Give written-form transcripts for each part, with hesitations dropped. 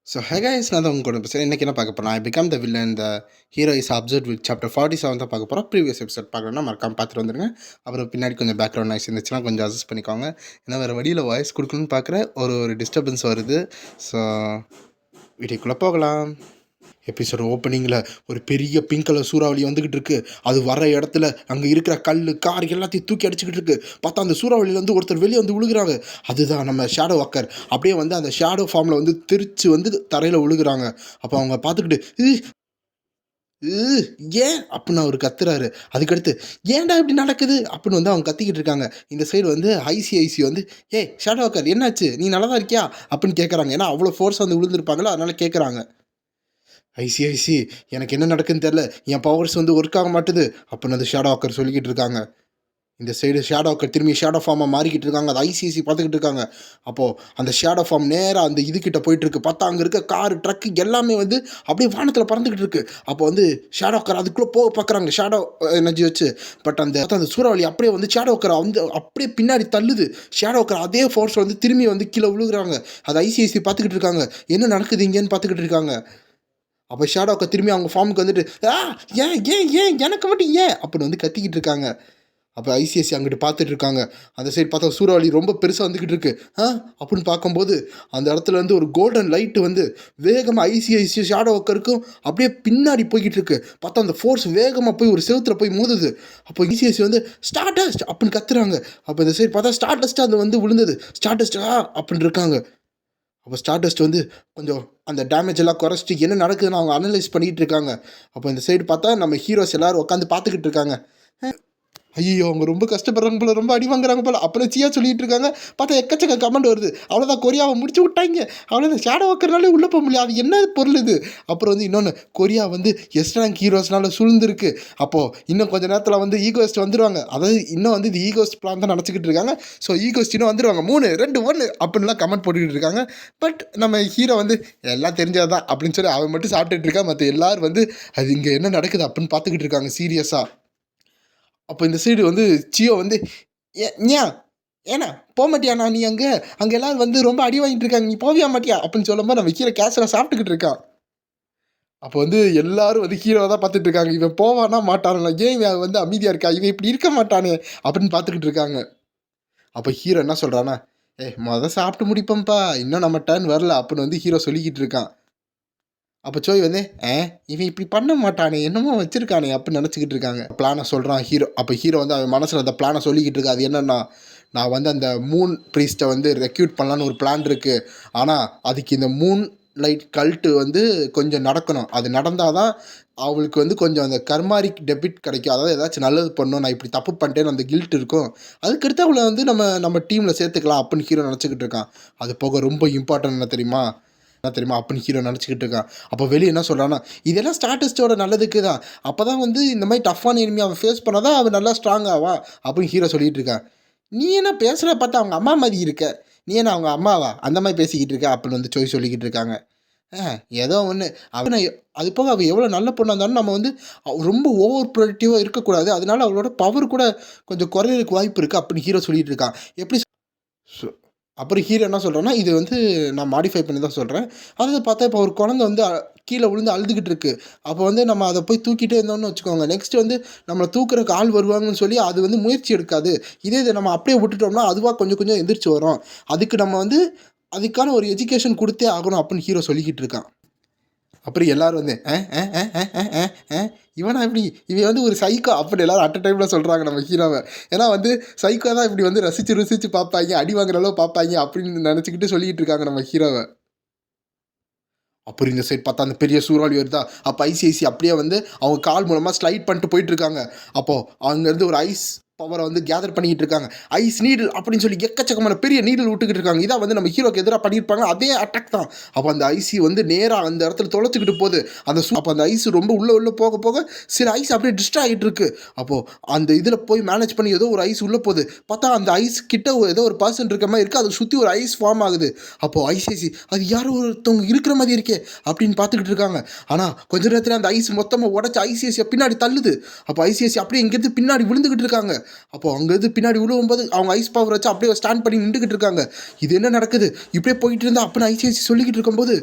So hey guys, நான் தான் உங்க கூட பேசுகிறேன். இன்றைக்கி என்ன பார்க்க போகிறோம்? ஐ பிகம் த வில்லன் இந்த hero is observe with chapter 47 தான் பார்க்க போகிறோம். ப்ரீவியஸ் எபிசோட் பார்க்கணும்னா மறக்காம பார்த்துட்டு வந்துருங்க. அப்புறம் பின்னாடி கொஞ்சம் பேக்ரவுண்ட் நாய்ஸ் இருந்துச்சுன்னா கொஞ்சம் அட்ஜஸ்ட் பண்ணிக்கோங்க. ஏன்னா வேறு வழியில் வாய்ஸ் கொடுக்கணும்னு பார்க்குறேன், ஒரு டிஸ்டர்பன்ஸ் வருது. ஸோ வீடியோக்குள்ளே போகலாம். எபிசோட் ஓப்பனிங்கில் ஒரு பெரிய பிங்க் கலர் சூறாவளி வந்துக்கிட்டு இருக்கு. அது வர இடத்துல அங்கே இருக்கிற கல் கார் எல்லாத்தையும் தூக்கி அடிச்சுக்கிட்டு இருக்கு. பார்த்தா அந்த சூறாவளியிலேருந்து ஒருத்தர் வெளியே வந்து விழுகிறாங்க. அதுதான் நம்ம ஷேடோ வாக்கர். அப்படியே வந்து அந்த ஷேடோ ஃபார்மில் வந்து திருச்சி வந்து தரையில் விழுகிறாங்க. அப்போ அவங்க பார்த்துக்கிட்டு ஏன் அப்படின்னு அவர் கத்துறாரு. அதுக்கடுத்து ஏன்டா இப்படி நடக்குது அப்படின்னு வந்து அவங்க கத்திக்கிட்டு இருக்காங்க. இந்த சைடு வந்து ஐசிஐசி வந்து ஷேடோ வாக்கர் என்னாச்சு, நீ நல்லா தான் இருக்கியா அப்படின்னு கேட்குறாங்க. ஏன்னா அவ்வளோ ஃபோர்ஸ் வந்து விழுந்திருப்பாங்களோ அதனால கேட்குறாங்க. ஐசிஐசி எனக்கு என்ன நடக்குன்னு தெரில, என் பவர்ஸ் வந்து ஒர்க் ஆக மாட்டுது அப்படின்னு அந்த ஷேடோ வாக்கர் சொல்லிக்கிட்டு இருக்காங்க. இந்த சைடு ஷேடோ வாக்கர் திரும்பி ஷேடோ ஃபார்மாக மாறிக்கிட்டு இருக்காங்க. அது ஐசிஐசி பார்த்துக்கிட்டு இருக்காங்க. அப்போது அந்த ஷேடோ ஃபார்ம் நேராக அந்த இதுக்கிட்ட போயிட்டுருக்கு. பார்த்தா அங்கே இருக்க கார் ட்ரக்கு எல்லாமே வந்து அப்படியே வானத்தில் பறந்துக்கிட்டு இருக்கு. அப்போ வந்து ஷேடோ வாக்கர் அதுக்குள்ளே போக பார்க்குறாங்க ஷேடோ எனர்ஜி வச்சு. பட் அந்த சூறாவளி அப்படியே வந்து ஷேடோ வாக்கரை வந்து அப்படியே பின்னாடி தள்ளுது. ஷேடோ வாக்கர் அதே ஃபோர்ஸ் வந்து திரும்பி வந்து கீழே விழுகுறாங்க. அது ஐசிஐசி பார்த்துக்கிட்டு இருக்காங்க. என்ன நடக்குது இங்கேன்னு பார்த்துக்கிட்டு இருக்காங்க. அப்போ ஷேடோவுக்கு திரும்பி அவங்க ஃபார்முக்கு வந்துட்டு ஏன் ஏன் ஏன் எனக்கு மட்டும் ஏன் அப்படின்னு வந்து கத்திக்கிட்டு இருக்காங்க. அப்போ ஐசிஐசி அங்கிட்டு பார்த்துட்டு இருக்காங்க. அந்த சைடு பார்த்தா சூறாவளி ரொம்ப பெருசாக வந்துக்கிட்டு இருக்கு. அப்படின்னு பார்க்கும்போது அந்த இடத்துல வந்து ஒரு கோல்டன் லைட்டு வந்து வேகமாக ஐசிஐசி ஷேடோ ஒர்க்கருக்கும் அப்படியே பின்னாடி போய்கிட்டு இருக்கு. பார்த்தா அந்த ஃபோர்ஸ் வேகமாக போய் ஒரு செவுத்துல போய் மோதுது. அப்போ ஐசிஐசி வந்து ஸ்டார்டஸ்ட் அப்படின்னு கத்துறாங்க. அப்போ இந்த சைடு பார்த்தா ஸ்டார்டஸ்ட் அது வந்து விழுந்தது. ஸ்டார்டஸ்ட் அப்படின்னு இருக்காங்க. அப்போ ஸ்டார்டஸ்ட் வந்து கொஞ்சம் அந்த டேமேஜ் எல்லாம் குறைச்சிட்டு என்ன நடக்குதுன்னு அவங்க அனலைஸ் பண்ணிகிட்டு இருக்காங்க. அப்போ இந்த சைடு பார்த்தா நம்ம ஹீரோஸ் எல்லோரும் உட்காந்து பார்த்துக்கிட்டு இருக்காங்க. ஐயோ அவங்க ரொம்ப கஷ்டப்படுறாங்க போல, ரொம்ப அடி வாங்குறாங்க போல அப்புறம் சியா சொல்லிட்டு இருக்காங்க. பார்த்தா எக்கச்சக்க கமெண்ட் வருது. அவ்வளோதான் கொரியாவை முடிச்சு விட்டாங்க, அவ்வளோதான் ஷேடோ வாக்கர்னாலே உள்ளே போக முடியாது, அது என்ன பொருள் இது. அப்புறம் வந்து இன்னொன்று கொரியா வந்து எஸ் ரேங்க் ஹீரோஸ்னால சூழ்ந்துருக்கு. அப்போது இன்னும் கொஞ்சம் நேரத்தில் வந்து ஈகோஸ்ட் வந்துடுவாங்க. அதாவது இன்னும் வந்து இது ஈகோஸ்ட் பிளான் தான் நினச்சிக்கிட்டு இருக்காங்க. ஸோ ஈகோஸ்ட் இன்னும் வந்துடுவாங்க 3 2 1 அப்படின்லாம் கமெண்ட் போட்டுக்கிட்டு இருக்காங்க. பட் நம்ம ஹீரோ வந்து எல்லாம் தெரிஞ்சது தான் அப்படின்னு சொல்லி அவன் மட்டும் சாப்பிட்டுட்டு இருக்கா. மற்ற எல்லோரும் வந்து அது இங்கே என்ன நடக்குது அப்படின்னு பார்த்துக்கிட்டு இருக்காங்க சீரியஸாக. அப்போ இந்த சைடு வந்து சியோ வந்து ஏன் ஏன்னா போக மாட்டியாண்ணா நீ அங்கே எல்லோரும் வந்து ரொம்ப அடி வாங்கிட்டு இருக்காங்க, நீ போவியா மாட்டியா அப்படின்னு சொல்லும்போது நம்ம கீழே கேஸில் சாப்பிட்டுக்கிட்டு இருக்கான். அப்போ வந்து எல்லாரும் வந்து ஹீரோவை தான் பார்த்துட்டு இருக்காங்க. இவன் போவானா மாட்டானா, ஏன் இவன் வந்து அமைதியாக இருக்கா, இவன் இப்படி இருக்க மாட்டானே அப்படின்னு பார்த்துக்கிட்டு இருக்காங்க. அப்போ ஹீரோ என்ன சொல்கிறான்னா, சாப்பிட்டு முடிப்போம்ப்பா, இன்னும் நம்ம டர்ன் வரல அப்படின்னு வந்து ஹீரோ சொல்லிக்கிட்டு இருக்கான். அப்போ சோய் வந்து இவன் இப்படி பண்ண மாட்டானே, என்னமோ வச்சுருக்கானே அப்படின்னு நினச்சிக்கிட்டு இருக்காங்க. பிளானை சொல்கிறான் ஹீரோ. அப்போ ஹீரோ வந்து அவன் மனசில் அந்த பிளானை சொல்லிக்கிட்டு இருக்கா. அது என்னென்னா, நான் வந்து அந்த மூன் ப்ரீஸ்ட்டை வந்து ரெக்யூட் பண்ணலான்னு ஒரு பிளான் இருக்குது. ஆனால் அதுக்கு இந்த மூன் லைட் கல்ட்டு வந்து கொஞ்சம் நடக்கணும். அது நடந்தால் தான் அவளுக்கு வந்து கொஞ்சம் அந்த கர்மாரிக் டெபிட் கிடைக்கும். அதாவது ஏதாச்சும் நல்லது பண்ணணும், நான் இப்படி தப்பு பண்ணிட்டேன்னு அந்த கில்ட் இருக்கும். அதுக்கடுத்து அவளை வந்து நம்ம டீமில் சேர்த்துக்கலாம் அப்படின்னு ஹீரோ நினச்சிக்கிட்டு இருக்கான். அது போக ரொம்ப இம்பார்ட்டன்ட் என்ன தெரியுமா அப்படின்னு ஹீரோ நினச்சிக்கிட்டு இருக்கான். அப்போ வெளியே என்ன சொல்கிறான்னா, இதெல்லாம் ஸ்டார்டிஸ்டோட நல்லதுக்கு தான். அப்போ தான் வந்து இந்த மாதிரி டஃப்பான எனிமி அவன் ஃபேஸ் பண்ணால் தான் அவன் நல்லா ஸ்ட்ராங் ஆவான் அப்படின்னு ஹீரோ சொல்லிகிட்டு இருக்கான். நீ என்ன பேசுகிற பார்த்தா அவங்க அம்மா மாதிரி இருக்க, நீ என்ன அவங்க அம்மாவா அந்த மாதிரி பேசிக்கிட்டு இருக்க அப்படின்னு வந்து சொல்லிக்கிட்டு இருக்காங்க. ஏதோ ஒன்று அவனை அது போக அவள் எவ்வளோ நல்ல பொண்ணாக இருந்தாலும் நம்ம வந்து ரொம்ப ஓவர் ப்ரொடக்டிவாக இருக்கக்கூடாது, அதனால அவளோட பவர் கூட கொஞ்சம் குறையிறதுக்கு வாய்ப்பு இருக்குது அப்படின்னு ஹீரோ சொல்லிகிட்டு இருக்கான். எப்படி அப்புறம் ஹீரோ என்ன சொல்கிறேன்னா, இது வந்து நான் மாடிஃபை பண்ணி தான் சொல்கிறேன். அதாவது பார்த்தா இப்போ ஒரு குழந்தை வந்து கீழே விழுந்து அழுதுகிட்டு இருக்கு. அப்போ வந்து நம்ம அதை போய் தூக்கிட்டே இருந்தோம்னு வச்சுக்கோங்க, நெக்ஸ்ட் வந்து நம்மளை தூக்குறக்கு ஆள் வருவாங்கன்னு சொல்லி அது வந்து முயற்சி எடுக்காது. இதை நம்ம அப்படியே விட்டுட்டோம்னா அதுவாக கொஞ்சம் கொஞ்சம் எந்திரிச்சு வரும். அதுக்கு நம்ம வந்து அதுக்கான ஒரு எஜுகேஷன் கொடுத்தே ஆகணும் அப்படின்னு ஹீரோ சொல்லிக்கிட்டு இருக்கான். அப்புறம் எல்லோரும் வந்து இவனா இப்படி இவன் வந்து ஒரு சைக்கோ அப்படி எல்லோரும் அட் அ டைமில் சொல்கிறாங்க நம்ம ஹீரோவை. ஏன்னா வந்து சைக்கோ தான் இப்படி வந்து ரசித்து பார்ப்பாங்க, அடி வாங்குற அளவு பார்ப்பாங்க அப்படின்னு நினச்சிக்கிட்டு சொல்லிக்கிட்டு இருக்காங்க நம்ம ஹீரோவை. அப்புறம் இந்த சைட் பார்த்தா அந்த பெரிய சூறாவளி வருதா. அப்போ ஐசிஐசி அப்படியே வந்து அவங்க கால் மூலமாக ஸ்லைட் பண்ணிட்டு போயிட்டுருக்காங்க. அப்போது அங்கேருந்து ஒரு ஐஸ் பவரை வந்து கேதர் பண்ணிக்கிட்டு இருக்காங்க. ஐஸ் நீடில் அப்படின்னு சொல்லி எக்கச்சக்கமான பெரிய நீடில் விட்டுக்கிட்டு இருக்காங்க. இதான் வந்து நம்ம ஹீரோக்கு எதிராக பண்ணியிருப்பாங்க, அதே அட்டாக் தான். அப்போ அந்த ஐசி வந்து நேராக அந்த இடத்துல தொலைச்சிக்கிட்டு போகுது. அப்போ அந்த ஐஸ் ரொம்ப உள்ளே போக போக சில ஐஸ் அப்படியே டிஸ்ட்ரா ஆகிட்டு இருக்கு. அப்போது அந்த இதில் போய் மேனேஜ் பண்ணி ஏதோ ஒரு ஐஸ் உள்ளே போகுது. பார்த்தா அந்த ஐஸ் கிட்ட ஏதோ ஒரு பர்சன் இருக்க மாதிரி இருக்குது, அதை சுற்றி ஒரு ஐஸ் ஃபார்ம் ஆகுது. அப்போது ஐசிஐசி அது யாரோ ஒருத்தவங்க இருக்கிற மாதிரி இருக்கே அப்படின்னு பார்த்துக்கிட்டு இருக்காங்க. ஆனால் கொஞ்ச நேரத்தில் அந்த ஐஸ் மொத்தமாக உடச்சி ஐசிஐசியை பின்னாடி தள்ளுது. அப்போ ஐசிஐசி அப்படியே இங்கேருந்து பின்னாடி விழுந்துக்கிட்டு இருக்காங்க. அப்போ அங்கேருந்து பின்னாடி விழுவும்போது அவங்க ஐஸ் பவர் வச்சு அப்படியே ஸ்டாண்ட் பண்ணி நின்றுக்கிட்டு இருக்காங்க. இது என்ன நடக்குது, இப்படியே போயிட்டு இருந்தால் அப்படின்னு ஐசிஐசி சொல்லிக்கிட்டு இருக்கும்போது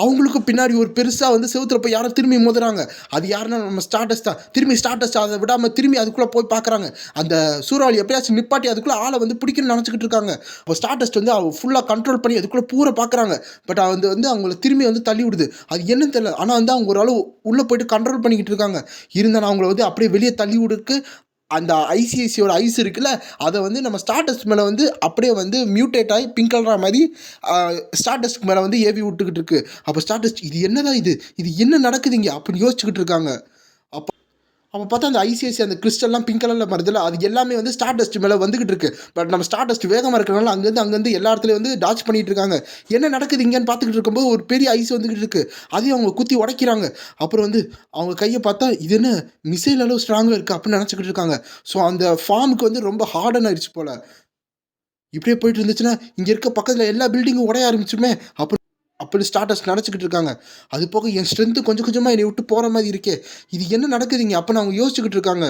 அவங்களுக்கும் பின்னாடி ஒரு பெருசாக வந்து செவுத்துல போய் யாரும் திரும்பி மோதுறாங்க. அது யாருன்னா நம்ம ஸ்டார்டஸ்ட் தான். திரும்பி ஸ்டார்டஸ்ட் அதை விடாமல் திரும்பி அதுக்குள்ளே போய் பார்க்குறாங்க. அந்த சூறாவளி எப்படியாச்சும் நிப்பாட்டி அதுக்குள்ளே ஆளை வந்து பிடிக்கணும்னு நினச்சிக்கிட்டு இருக்காங்க. அப்போ ஸ்டார்டஸ்ட் வந்து அவ ஃபுல்லாக கண்ட்ரோல் பண்ணி அதுக்குள்ளே பூரா பார்க்குறாங்க. பட் அது வந்து அவங்கள திரும்பி வந்து தள்ளி விடுது. அது என்னன்னு தெரியல. ஆனால் வந்து அவங்க ஒரு அளவு உள்ளே போயிட்டு கண்ட்ரோல் பண்ணிக்கிட்டு இருக்காங்க. இருந்தாலும் அவங்கள வந்து அப்படியே வெளியே தள்ளி விடுறதுக்கு அந்த ஐசிஐசியோட ஐஸ் இருக்குல்ல, அதை வந்து நம்ம ஸ்டார்டஸ்ட் மேலே வந்து அப்படியே வந்து மியூட்டேட் ஆகி பிங்க் கலரா மாதிரி ஸ்டார்டஸ்ட் மேலே வந்து ஏவி விட்டுக்கிட்டு இருக்கு. அப்போ ஸ்டார்டஸ்ட் இது என்னதான் இது என்ன நடக்குது இங்கே அப்படின்னு யோசிச்சுக்கிட்டு இருக்காங்க. அப்போ அப்போ பார்த்தா அந்த ஐசிஐசி அந்த கிறிஸ்டல்லாம் பிங்க் கலரில் மருதில்ல, அது எல்லாமே வந்து ஸ்டார்டஸ்ட் மேலே வந்துகிட்டு இருக்கு. பட் நம்ம ஸ்டார்டஸ்ட் வேகமாக இருக்கிறனால அங்கேருந்து எல்லா இடத்துலையும் வந்து டாச் பண்ணிட்டு இருக்காங்க. என்ன நடக்குது இங்கேன்னு பார்த்துக்கிட்டு இருக்கும்போது ஒரு பெரிய ஐஸ் வந்துகிட்டு இருக்கு. அதையும் அவங்க குத்தி உடைக்கிறாங்க. அப்புறம் வந்து அவங்க கையை பார்த்தா இது என்ன மிசைல் அளவு ஸ்ட்ராங்காக இருக்குது அப்படின்னு நினச்சிக்கிட்டு இருக்காங்க. ஸோ அந்த ஃபார்முக்கு வந்து ரொம்ப ஹார்டன் ஆயிடுச்சு போல். இப்படியே போயிட்டு இருந்துச்சுன்னா இங்கே இருக்க பக்கத்தில் எல்லா பில்டிங்கும் உடைய ஆரம்பிச்சுமே. அப்படி ஸ்டார்டஸ்ட் நினச்சிக்கிட்டு இருக்காங்க. அது போக என் ஸ்ட்ரென்த்து கொஞ்சம் கொஞ்சமாக என்னை விட்டு போகிற மாதிரி இருக்கே, இது என்ன நடக்குதுங்க அப்போன்னு அவங்க யோசிச்சுக்கிட்டு இருக்காங்க.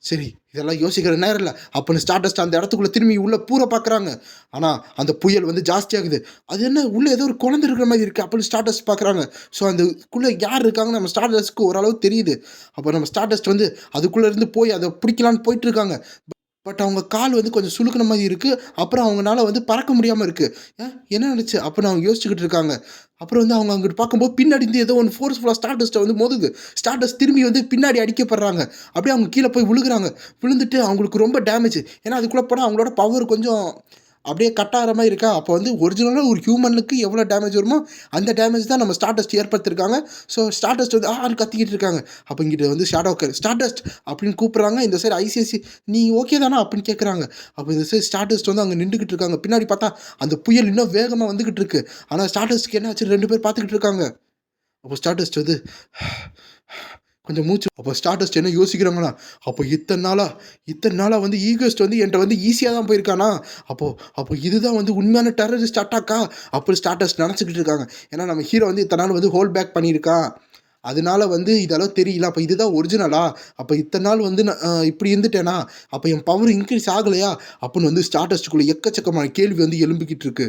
சரி இதெல்லாம் யோசிக்கிற நேரம் இல்லை அப்போன்னு ஸ்டார்டஸ்ட் அந்த இடத்துக்குள்ளே திரும்பி உள்ளே பூரா பார்க்குறாங்க. ஆனால் அந்த புயல் வந்து ஜாஸ்தியாகுது. அது என்ன உள்ளே ஏதோ ஒரு குழந்தை இருக்கிற மாதிரி இருக்குது அப்படின்னு ஸ்டார்டஸ்ட் பார்க்குறாங்க. ஸோ அதுக்குள்ளே யார் இருக்காங்கன்னு நம்ம ஸ்டார்டஸ்ட்க்கு ஓரளவு தெரியுது. அப்போ நம்ம ஸ்டார்டஸ்ட் வந்து அதுக்குள்ளே இருந்து போய் அதை பிடிக்கலான்னு போயிட்டு இருக்காங்க. பட் அவங்க கால் வந்து கொஞ்சம் சுளுக்குன மாதிரி இருக்குது. அப்புறம் அவங்களால வந்து பறக்க முடியாமல் இருக்குது. என்ன நடந்துச்சு அப்படின்னு அவங்க யோசிச்சுக்கிட்டு இருக்காங்க. அப்புறம் வந்து அவங்க அங்கிட்டு பார்க்கும்போது பின்னாடி இருந்து ஏதோ ஒன்று ஃபோர்ஸ்ஃபுல்லாக ஸ்டார்டஸ்ட்டை வந்து மோதுது. ஸ்டார்டஸ்ட் திரும்பி வந்து பின்னாடி அடிக்கப்படுறாங்க. அப்படியே அவங்க கீழே போய் விழுகுறாங்க. விழுந்துட்டு அவங்களுக்கு ரொம்ப டேமேஜ். ஏன்னா அதுக்குள்ளே போனால் அவங்களோட பவர் கொஞ்சம் அப்படியே கட் ஆகிற மாதிரி இருக்கா. அப்போ வந்து ஒரிஜினலாக ஒரு ஹியூமனுக்கு எவ்வளோ டேமேஜ் வருமோ அந்த டேமேஜ் தான் நம்ம ஸ்டார்டஸ்ட் ஏற்படுத்திருக்காங்க. ஸோ ஸ்டார்டஸ்ட் வந்து கத்திக்கிட்டு இருக்காங்க. அப்போ இங்கிட்ட வந்து ஷேடோக்கர் ஸ்டார்டஸ்ட் அப்படின்னு கூப்பிட்றாங்க. இந்த சைடு ஐசிஐசி நீ ஓகே தானா அப்படின்னு கேட்குறாங்க. அப்போ இந்த சைடு ஸ்டார்டஸ்ட் வந்து அங்கே நின்றுக்கிட்டு இருக்காங்க. பின்னாடி பார்த்தா அந்த புயல் இன்னும் வேகமாக வந்துக்கிட்டு இருக்கு. ஆனால் ஸ்டார்டஸ்ட்க்கு என்ன ஆச்சு 2 பேர் பார்த்துக்கிட்டு இருக்காங்க. அப்போ ஸ்டார்டஸ்ட் வந்து கொஞ்சம் மூச்சு. அப்போ ஸ்டார்டஸ்ட் என்ன யோசிக்கிறாங்களா, அப்போ இத்தனை நாளாக வந்து ஈகோஸ்ட் வந்து என்கிட்ட வந்து ஈஸியாக தான் போயிருக்கானா, அப்போ இதுதான் வந்து உண்மையான டெரரிஸ்ட் அட்டாக்கா அப்படி ஸ்டார்டஸ்ட் நினச்சிக்கிட்டு இருக்காங்க. ஏன்னா நம்ம ஹீரோ வந்து இத்தனை நாள் வந்து ஹோல்ட் பேக் பண்ணியிருக்கான். அதனால வந்து இதெல்லாம் தெரியல. அப்போ இதுதான் ஒரிஜினலா, அப்போ இத்தனை நாள் வந்து நான் இப்படி இருந்துட்டேனா, அப்போ என் பவர் இன்க்ரீஸ் ஆகலையா அப்படின்னு வந்து ஸ்டார்டஸ்ட்டுக்குள்ளே எக்கச்சக்கமான கேள்வி வந்து எழும்பிக்கிட்டு இருக்கு.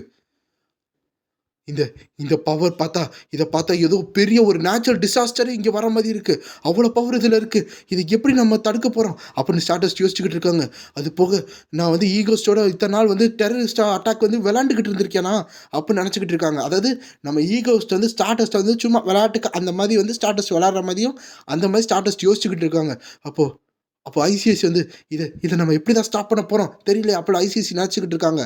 இந்த இந்த பவர் பார்த்தா இதை பார்த்தா ஏதோ பெரிய ஒரு நேச்சுரல் டிசாஸ்டரே இங்கே வர மாதிரி இருக்குது. அவ்வளோ பவர் இதில் இருக்குது. இதை எப்படி நம்ம தடுக்க போகிறோம் அப்படின்னு ஸ்டார்டஸ்ட் யோசிச்சுக்கிட்டு இருக்காங்க. அது போக நான் வந்து ஈகோஸ்டோட இத்தனை நாள் வந்து டெரரிஸ்ட் அட்டாக் வந்து விளாண்டுக்கிட்டு இருந்திருக்கேனா அப்படின்னு நினச்சிக்கிட்டு இருக்காங்க. அதாவது நம்ம ஈகோஸ்ட் வந்து ஸ்டார்டஸ்ட் வந்து சும்மா விளையாட்டுக்கு அந்த மாதிரி வந்து ஸ்டார்டஸ்ட் விளாட்ற மாதிரியும் அந்த மாதிரி ஸ்டார்டஸ்ட் யோசிச்சுக்கிட்டு இருக்காங்க. அப்போ ஐசிஐசி வந்து இதை நம்ம எப்படி தான் ஸ்டாப் பண்ண போகிறோம் தெரியல அப்போ ஐசிஐசி நினச்சிக்கிட்டு இருக்காங்க.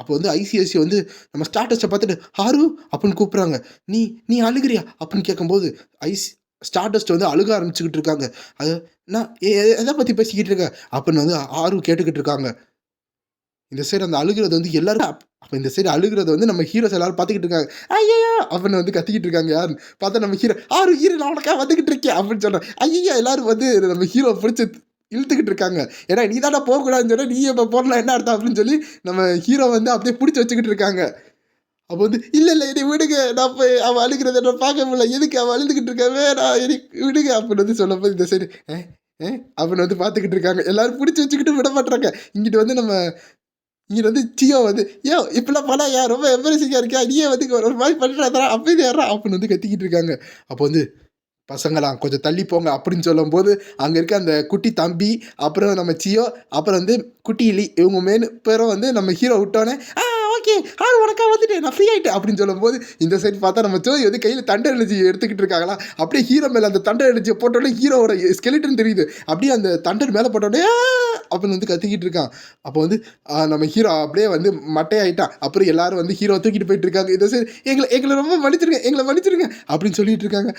அப்போ வந்து ஐசிஐசி வந்து நம்ம ஸ்டார்டஸ்ட்டை பார்த்துட்டு ஹாரு அப்படின்னு கூப்பிட்றாங்க. நீ நீ அழுகிறியா அப்படின்னு கேட்கும்போது ஸ்டார்டஸ்ட் வந்து அழுக ஆரம்பிச்சுக்கிட்டு இருக்காங்க. அது நான் எதை பற்றி பேசிக்கிட்டு இருக்கேன் அப்படின்னு வந்து ஹாரு கேட்டுக்கிட்டு இருக்காங்க. இந்த சைடு அந்த அழுகிறது வந்து எல்லாரும் அப்போ இந்த சைடு அழுகிறது வந்து நம்ம ஹீரோஸ் எல்லாரும் பார்த்துக்கிட்டு இருக்காங்க. ஐயா அப்படின்னு வந்து கத்திக்கிட்டு இருக்காங்க. யாருன்னு பார்த்தா நம்ம ஹீரோ நான் உனக்கா வந்துக்கிட்டு இருக்கேன் அப்படின்னு சொல்கிறேன். ஐயா எல்லாரும் வந்து நம்ம ஹீரோ பிடிச்சி இழுத்துக்கிட்டு இருக்காங்க. ஏன்னா நீ தானே போகக்கூடாதுன்னு சொன்னால் நீ இப்போ போடலாம் என்ன அர்த்தம் அப்படின்னு சொல்லி நம்ம ஹீரோ வந்து அப்படியே பிடிச்சி வச்சுக்கிட்டு இருக்காங்க. அப்போ வந்து இல்லை என்னை விடுங்க, நான் போய் அவள் அழுகிறத நான் பார்க்க முடியல, எதுக்கு அவள் அழுதுகிட்டு இருக்காவே நான் எனக்கு விடுங்க அப்படின்னு வந்து சொல்லும்போது இந்த சைடு அப்படின்னு வந்து பார்த்துக்கிட்டு இருக்காங்க. எல்லோரும் பிடிச்சி வச்சுக்கிட்டு விட மாட்டுறாங்க. இங்கிட்டு வந்து இங்கிட்டு வந்து சியோ வந்து இப்படிலாம் பண்ணா ரொம்ப எம்பரசிங்காக இருக்கா, நீயே வந்து ஒரு மாதிரி பண்ணுறா அப்படி ஏறா அப்படின்னு வந்து கத்திக்கிட்டு இருக்காங்க. அப்போ வந்து பசங்களாம் கொஞ்சம் தள்ளி போங்க அப்படின்னு சொல்லும்போது அங்கே இருக்க அந்த குட்டி தம்பி அப்புறம் நம்ம சியோ அப்புறம் வந்து குட்டி இலி இவங்க பேரும் வந்து நம்ம ஹீரோ விட்டோன்னே ஓகே உனக்கா வந்துட்டேன் நான் ஃப்ரீ ஆகிட்டேன் அப்படின்னு சொல்லும்போது இந்த சைடு பார்த்தா நம்ம ஜோதி வந்து கையில் தண்டர் எனர்ஜி எடுத்துக்கிட்டு இருக்காங்களா. அப்படியே ஹீரோ மேலே அந்த தண்டர் எனர்ஜியை போட்டோடனே ஹீரோவோட ஸ்கெலிட்டன் தெரியுது. அப்படியே அந்த தண்டர் மேலே போட்டோடனே அப்படின்னு வந்து கத்திக்கிட்டு இருக்கான். அப்போ வந்து நம்ம ஹீரோ அப்படியே வந்து மட்டையாயிட்டான். அப்புறம் எல்லாரும் வந்து ஹீரோ தூக்கிட்டு போயிட்டு இருக்காங்க. இந்த சைடு எங்களை ரொம்ப மன்னிச்சிருங்க அப்படின்னு சொல்லிட்டு இருக்காங்க.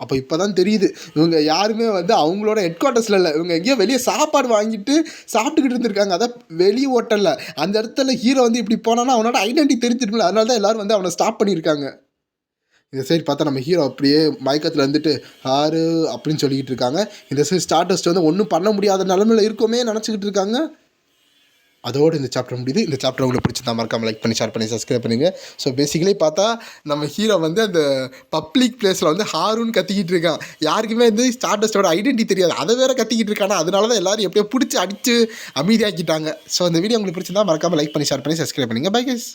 அப்போ இப்போ தான் தெரியுது இவங்க யாருமே வந்து அவங்களோட ஹெட் குவார்ட்டர்ஸில் இல்லை, இவங்க எங்கேயோ வெளியே சாப்பாடு வாங்கிட்டு சாப்பிட்டுக்கிட்டு இருந்திருக்காங்க. அதான் வெளியே ஹோட்டலில் அந்த இடத்துல ஹீரோ வந்து இப்படி போனான்னா அவனோட ஐடென்டிட்டி தெரிஞ்சிருமில்ல, அதனால தான் எல்லோரும் வந்து அவனை ஸ்டாப் பண்ணியிருக்காங்க. இந்த சைடு பார்த்தா நம்ம ஹீரோ அப்படியே மயக்கத்தில் இருந்துட்டு ஆறு அப்படின்னு சொல்லிக்கிட்டு இருக்காங்க. இந்த சைடு ஸ்டார்டஸ்ட் வந்து ஒன்றும் பண்ண முடியாத நிலமையில் இருக்கோமே நினச்சிக்கிட்டு இருக்காங்க. அதோடு இந்த சாப்டர் முடியுது. இந்த சாப்டர் உங்களுக்கு பிடிச்சிருந்தா மறக்காமல் லைக் பண்ணி ஷேர் பண்ணி சப்ஸ்கிரைப் பண்ணுங்கள். ஸோ பேசிக்கலி பார்த்தா நம்ம ஹீரோ வந்து அந்த பப்ளிக் பிளேஸில் வந்து ஹாருன்னு கத்திக்கிட்டு இருக்கான். யாருக்குமே வந்து ஸ்டார்டஸ்டோட ஐடென்டிட்டி தெரியாது, அதை வேறு கத்திக்கிட்டு இருக்கானா. அதனால தான் எல்லோரும் எப்படியோ பிடிச்சி அடித்து அமைதியாக்கிட்டாங்க. ஸோ இந்த வீடியோ உங்களுக்கு பிடிச்சிருந்தா மறக்காமல் லைக் பண்ணி ஷேர் பண்ணி சப்ஸ்கிரைப் பண்ணுங்கள். Bye guys.